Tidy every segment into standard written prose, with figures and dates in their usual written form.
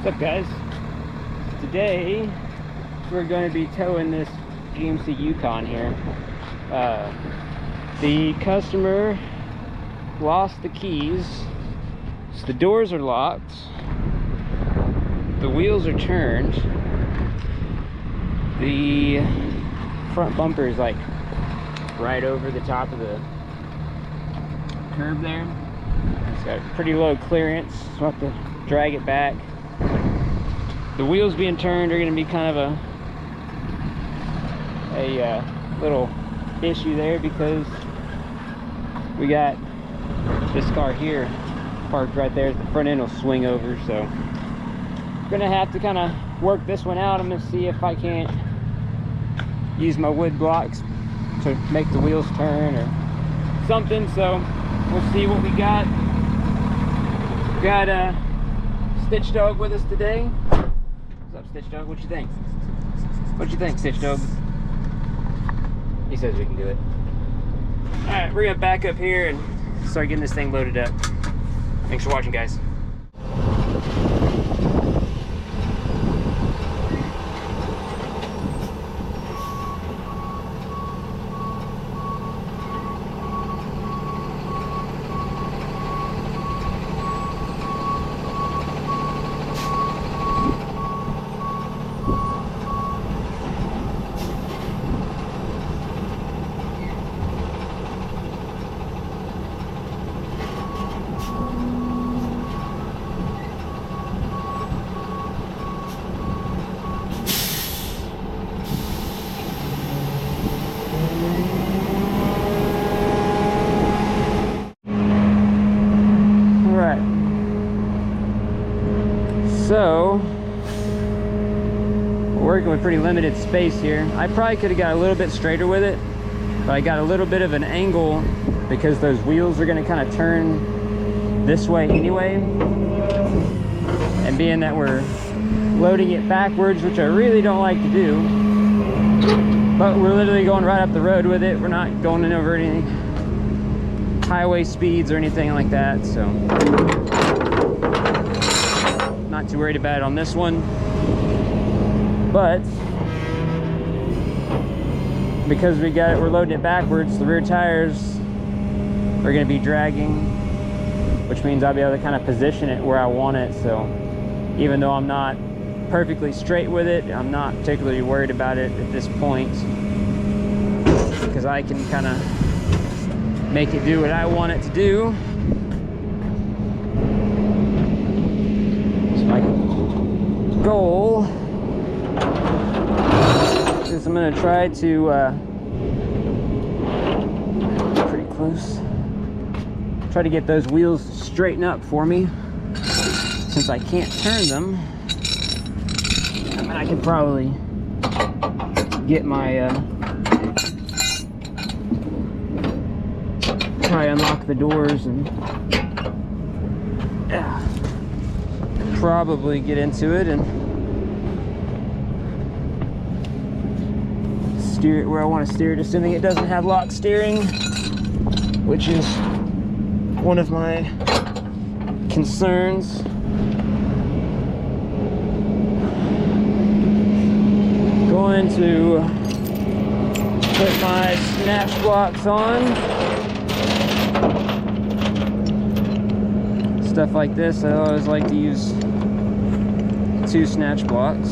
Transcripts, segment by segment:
What's up, guys? Today we're going to be towing this GMC Yukon here. The customer lost the keys, so the doors are locked, the wheels are turned, the front bumper is like right over the top of the curb there. It's got pretty low clearance, so we'll have to drag it back. The wheels being turned are going to be kind of a little issue there, because we got this car here parked right there. The front end will swing over, so I'm going to have to kind of work this one out. I'm going to see if I can't use my wood blocks to make the wheels turn or something. So we'll see what we got. Got a Stitch Dog with us today. What's up, Stitch Dog? What you think? What you think, Stitch Dog? He says we can do it. Alright, we're gonna back up here and start getting this thing loaded up. Thanks for watching, guys. So, we're working with pretty limited space here. I probably could have got a little bit straighter with it, but I got a little bit of an angle because those wheels are going to kind of turn this way anyway. And being that we're loading it backwards, which I really don't like to do, but we're literally going right up the road with it. We're not going over any highway speeds or anything like that, so not too worried about it on this one. But because we're loading it backwards, the rear tires are going to be dragging, which means I'll be able to kind of position it where I want it. So even though I'm not perfectly straight with it, I'm not particularly worried about it at this point, because I can kind of make it do what I want it to do. Goal is I'm going to try to pretty close, try to get those wheels straighten up for me. Since I can't turn them, I mean, I can probably get my try unlock the doors and probably get into it and steer it where I want to steer it, assuming it doesn't have lock steering, which is one of my concerns. Going to put my snatch blocks on. Stuff like this, I always like to use 2 snatch blocks.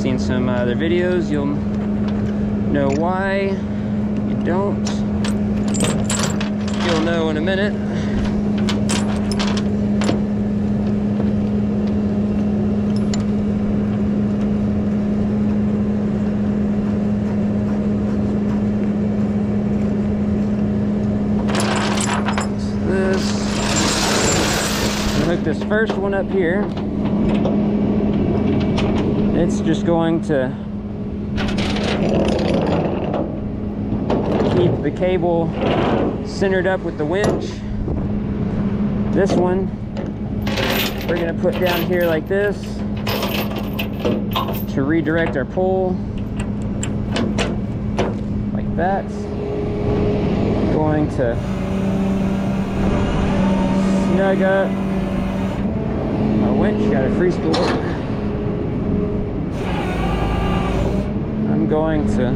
Seen some other videos, you'll know why. You don't, you'll know in a minute. Hook this first one up here. It's just going to keep the cable centered up with the winch. This one we're going to put down here like this to redirect our pull, like that. Going to snug up winch, got a free spool. I'm going to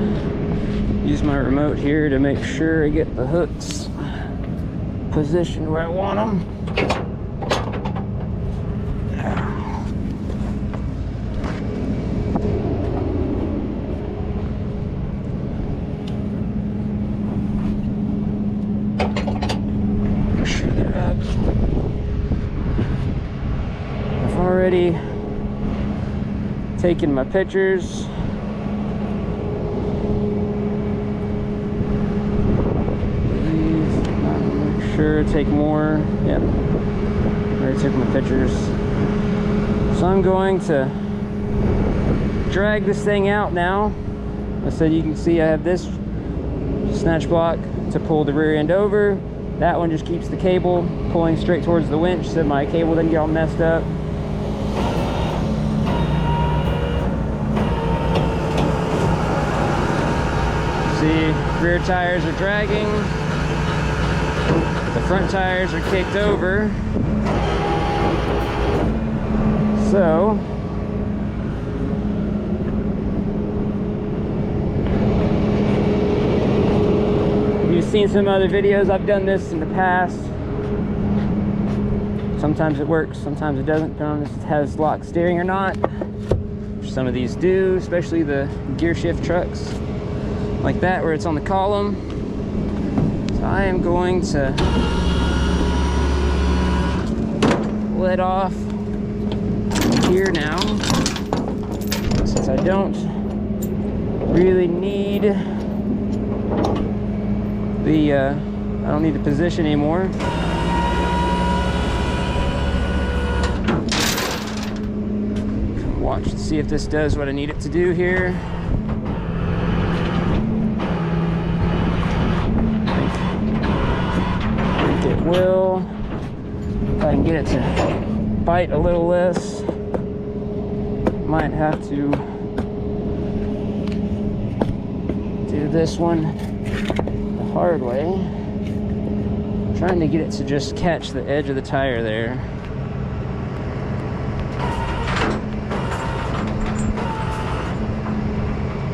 use my remote here to make sure I get the hooks positioned where I want them. Already taking my pictures. Make sure to take more. Yep, already took my pictures. So I'm going to drag this thing out now. I said you can see I have this snatch block to pull the rear end over. That one just keeps the cable pulling straight towards the winch so my cable doesn't get all messed up. See, rear tires are dragging, the front tires are kicked over. So, you've seen some other videos, I've done this in the past. Sometimes it works, sometimes it doesn't, depending on if it has lock steering or not. Some of these do, especially the gear shift trucks. Like that, where it's on the column. So I am going to let off here now, since I don't really need the I don't need the position anymore. Watch to see if this does what I need it to do here. It will. If I can get it to bite a little less, might have to do this one the hard way. Trying to get it to just catch the edge of the tire there.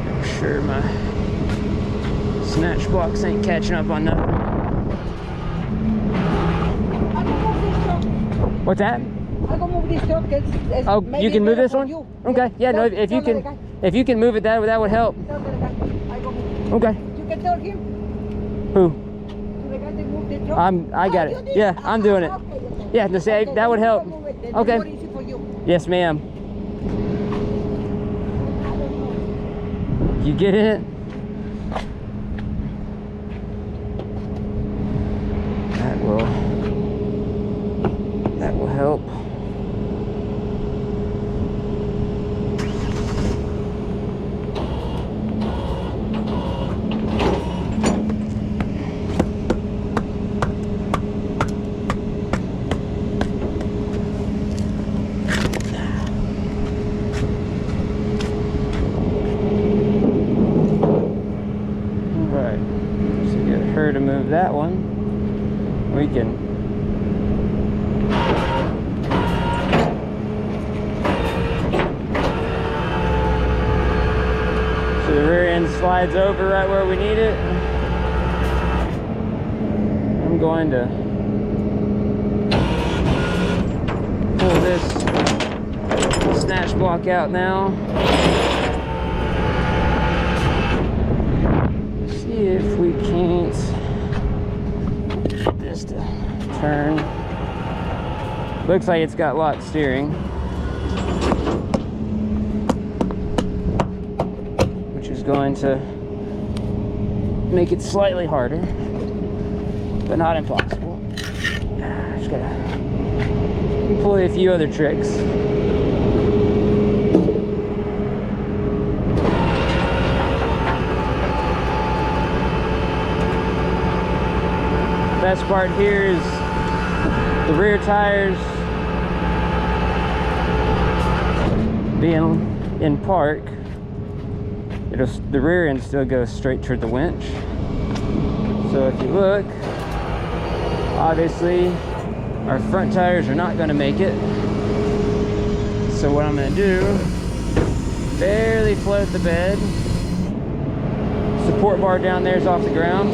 Make sure my snatch blocks ain't catching up on nothing. What's that? I can move this truck. Oh, you can move this one? You. Okay. Yeah, no, if you can move it, that would help. Okay. You can tell him. Who? To the guy that moved the truck. I got it. Yeah, I'm doing it. Yeah, no, say that would help. Okay. Yes, ma'am. You get it? That will help. Right. So get her to move that one. We can the rear end slides over right where we need it. I'm going to pull this snatch block out now. See if we can't get this to turn. Looks like it's got lock steering. Going to make it slightly harder, but not impossible. Just gotta employ a few other tricks. Best part here is the rear tires being in park. The rear end still goes straight toward the winch. So if you look, obviously our front tires are not going to make it. So what I'm gonna do, barely float the bed. Support bar down there is off the ground.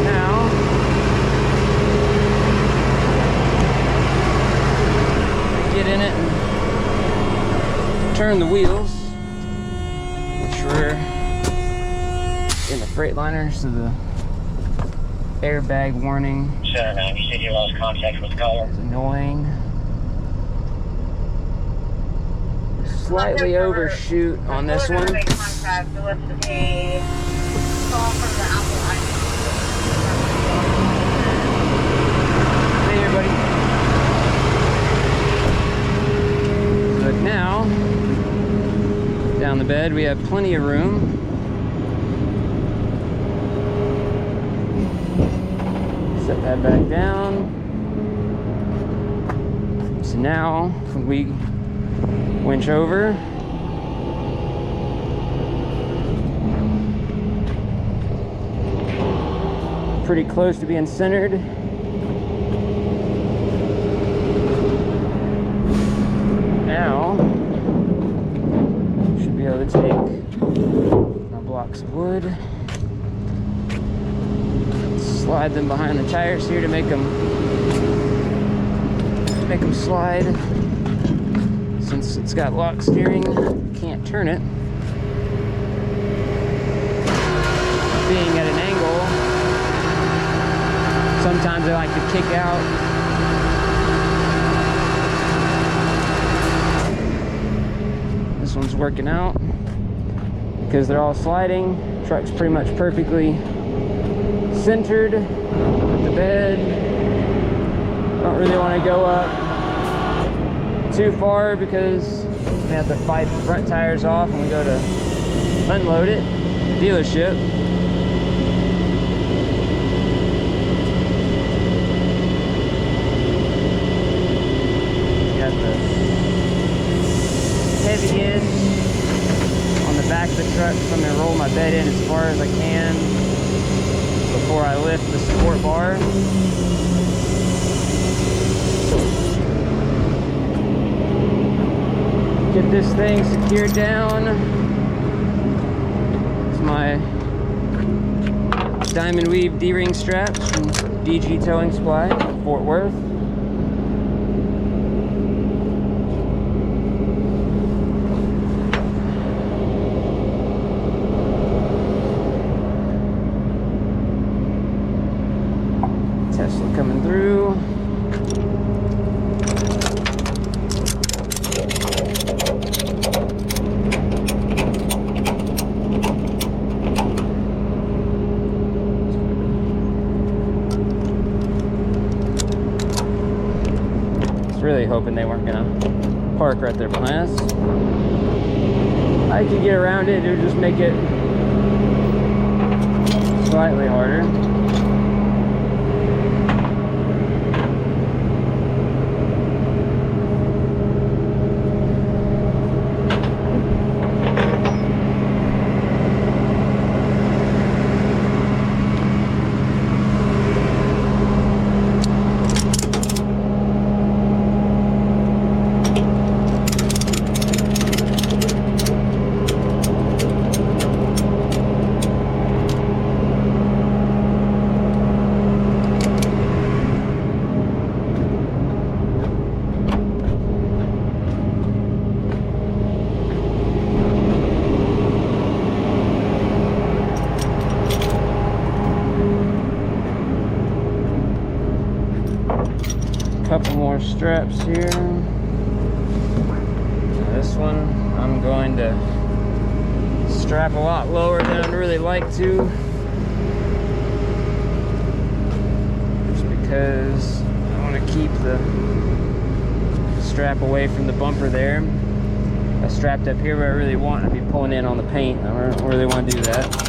Now, get in it and turn the wheels, which were in the Freightliner, so the airbag warning Center 9, you said you lost contact with the caller. is annoying. Slightly overshoot on this one. Contact with a call from the Apple Hey everybody. But now, down the bed we have plenty of room. Set that back down. So now, when we winch over, pretty close to being centered. Now, should be able to take our blocks of wood, slide them behind the tires here to make them slide. Since it's got lock steering, can't turn it. Being at an angle, sometimes I like to kick out. This one's working out because they're all sliding. Truck's pretty much perfectly centered with the bed. Don't really want to go up too far because we have to fight the front tires off when we go to unload it at the dealership. Got the heavy end on the back of the truck, so I'm going to roll my bed in as far as I can before I lift the support bar. Get this thing secured down. It's my diamond weave D-ring straps from DG Towing Supply, Fort Worth. Tesla coming through. Really hoping they weren't gonna park right there behind us. I could get around it, it would just make it slightly harder. Couple more straps here. This one I'm going to strap a lot lower than I'd really like to, just because I want to keep the strap away from the bumper there. I strapped up here where I really want to be pulling in on the paint. I don't really want to do that.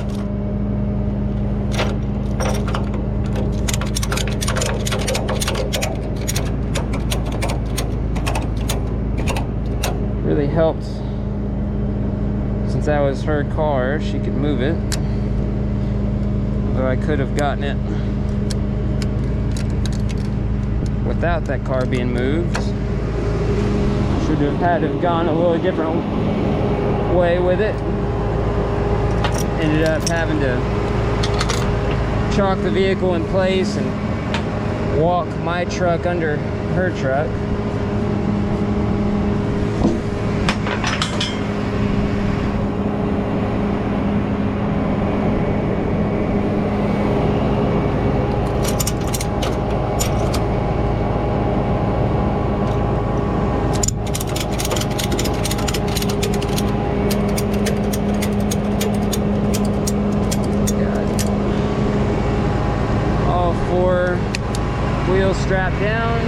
Really helped since that was her car, she could move it, although I could have gotten it without that car being moved. Should have had to have gone a little different way with it. Ended up having to chalk the vehicle in place and walk my truck under her truck. Wheels strapped down.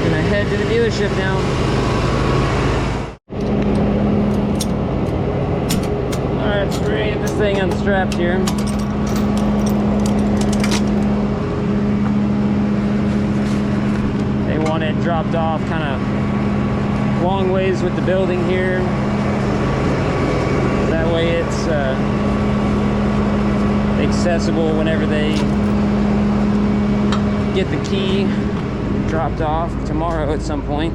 Gonna head to the dealership now. Alright, so we're gonna get this thing unstrapped here. They want it dropped off kind of long ways with the building here. That way it's accessible whenever they get the key dropped off tomorrow at some point.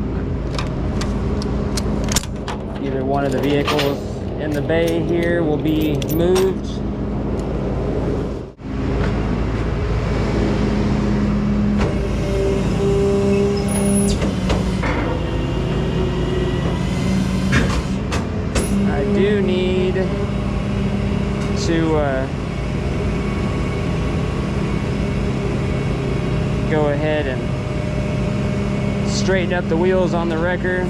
Either one of the vehicles in the bay here will be moved. I do need to go ahead and straighten up the wheels on the wrecker.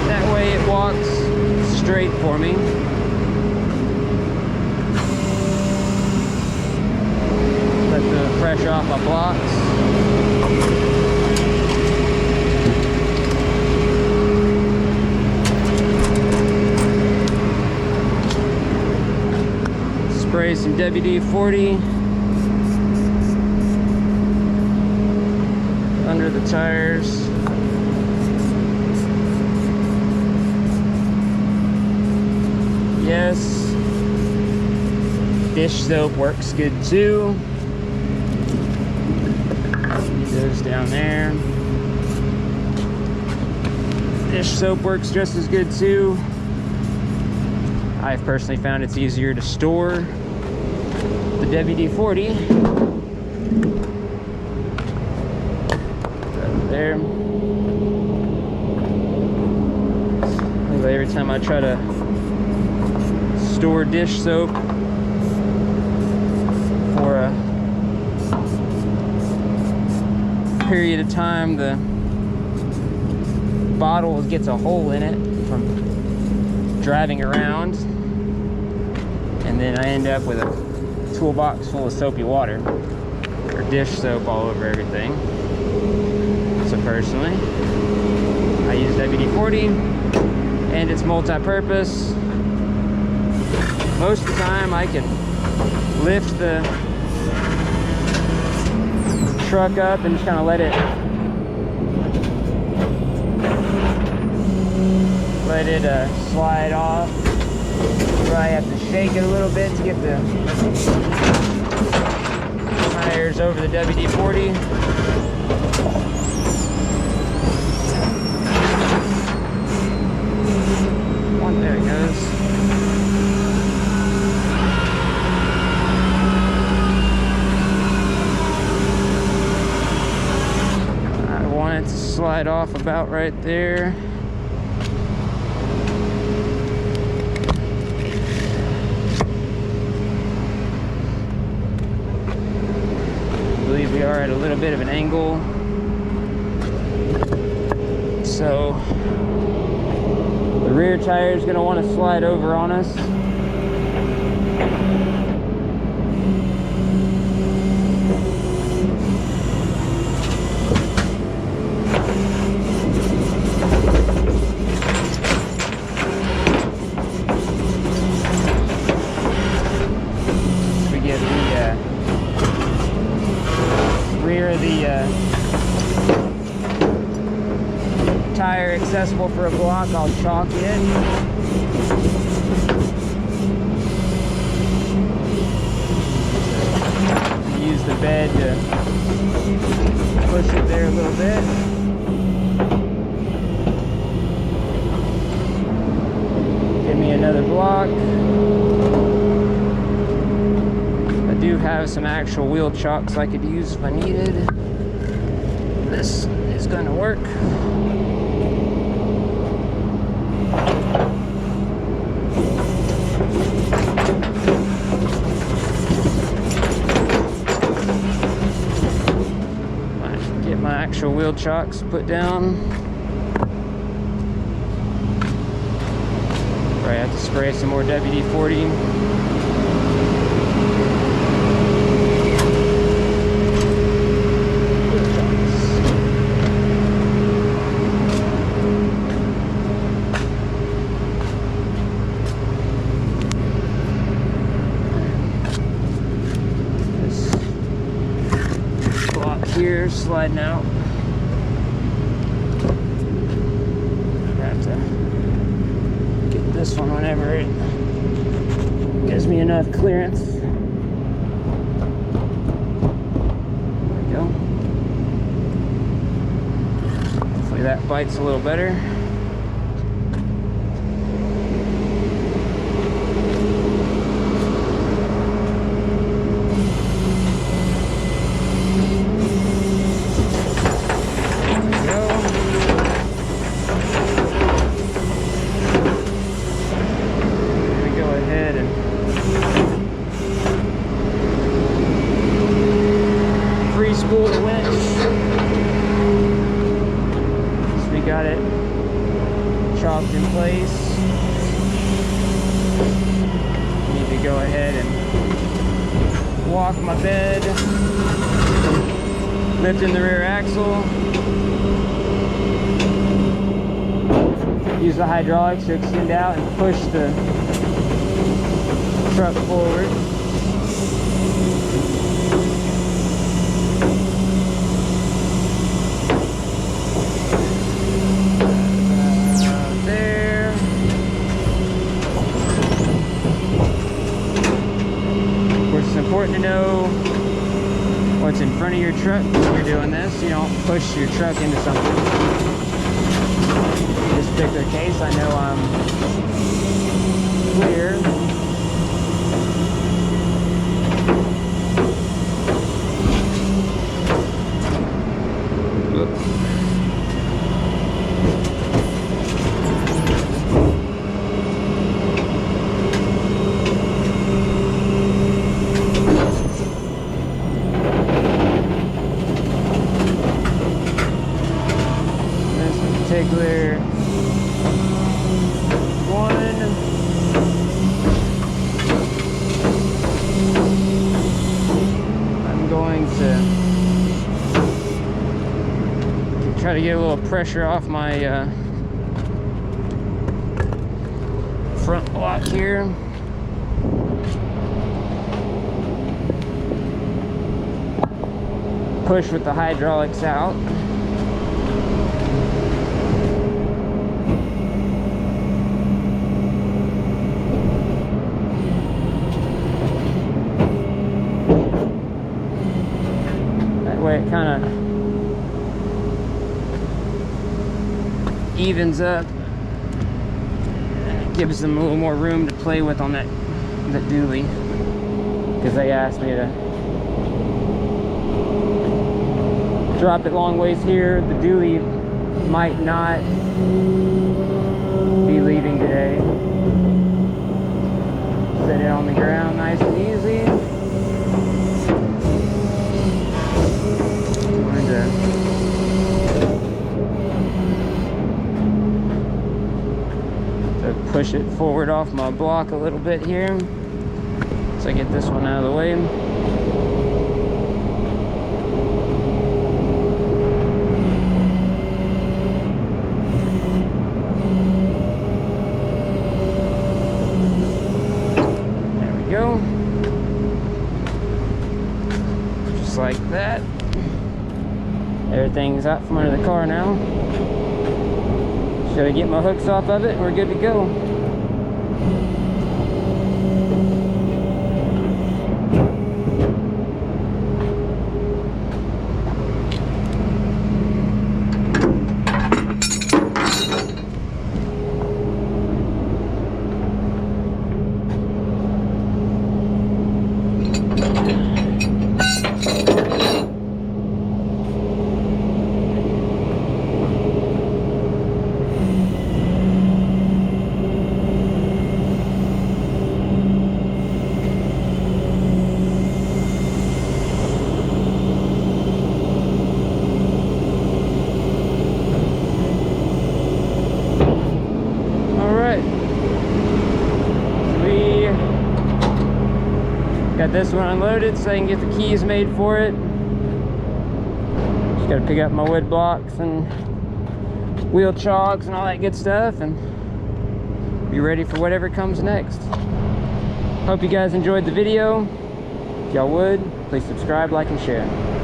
That way it walks straight for me. Pressure off my blocks. Spray some WD-40 under the tires. Yes, dish soap works good too. Goes down there. Dish soap works just as good too. I've personally found it's easier to store the WD-40 right there. Anyway, every time I try to store dish soap for a period of time, the bottle gets a hole in it from driving around, and then I end up with a toolbox full of soapy water or dish soap all over everything. So personally, I use WD-40 and it's multi-purpose. Most of the time I can lift the truck up and just kind of let it slide off. Probably have to shake it a little bit to get the tires over the WD-40. There it goes. To slide off about right there. I believe we are at a little bit of an angle, so the rear tire is going to want to slide over on us. very accessible for a block, I'll chalk it. Use the bed to push it there a little bit. Give me another block. I do have some actual wheel chocks I could use if I needed. This is going to work. Get my actual wheel chocks put down. Probably have to spray some more WD-40. Here sliding out. Have to get this one whenever it gives me enough clearance. There we go. Hopefully that bites a little better. Spool the winch. So we got it chopped in place. Need to go ahead and walk my bed, lifting the rear axle, use the hydraulics to extend out and push the truck forward. Important to know what's in front of your truck when you're doing this. You don't push your truck into something. In this particular case, I know I'm clear. Particular one, I'm going to try to get a little pressure off my front block here. Push with the hydraulics out. It kind of evens up and it gives them a little more room to play with on that dually, because they asked me to drop it long ways here. The dually might not be leaving today. Set it on the ground nice and easy. To push it forward off my block a little bit here, so I get this one out of the way. There we go. Just like that. Everything's out from under the car now. Gotta get my hooks off of it and we're good to go. Got this one unloaded so I can get the keys made for it. Just gotta pick up my wood blocks and wheel chocks and all that good stuff and be ready for whatever comes next. Hope you guys enjoyed the video. If y'all would, please subscribe, like, and share.